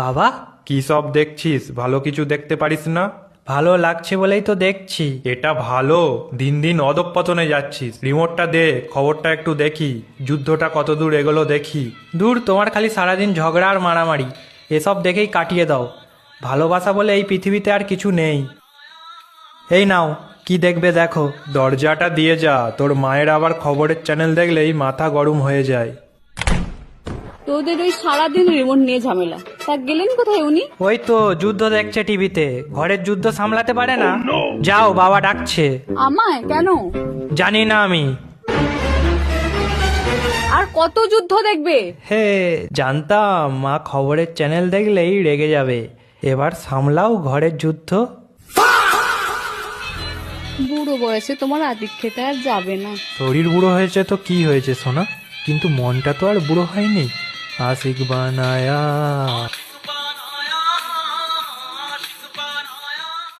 বাবা, কি সব দেখছিস? ভালো কিছু দেখতে পারিস না? ভালো লাগছে বলেই তো দেখছি। এটা ভালো? দিন দিন অধঃপতনে যাচ্ছিস। রিমোটটা দে, খবরটা একটু দেখি, যুদ্ধটা কত দূর এগোলো দেখি। দূর, তোমার খালি সারাদিন ঝগড়া আর মারামারি, এসব দেখেই কাটিয়ে দাও। ভালোবাসা বলে এই পৃথিবীতে আর কিছু নেই। এই নাও, কি দেখবে দেখো। দরজাটা দিয়ে যা, তোর মায়ের আবার খবরের চ্যানেল দেখলেই মাথা গরম হয়ে যায়। তোদের ওই সারাদিন রিমোট নিয়ে ঝামেলা, তা গেলেন কোথায় উনি? ওই তো যুদ্ধ দেখছে টিভিতে, ঘরের যুদ্ধ সামলাতে পারে না। যাও, বাবা ডাকছে। আমায় কেন? জানি না আমি। আর কত যুদ্ধ দেখবে? হে, জানতাম মা খবরের চ্যানেল দেখলেই রেগে যাবে। এবার সামলাও ঘরের যুদ্ধ। বুড়ো বয়সে তোমার আদিক খেতে আর যাবে না। শরীর বুড়ো হয়েছে তো কি হয়েছে সোনা, কিন্তু মনটা তো আর বুড়ো হয়নি। আশিক বানায়া।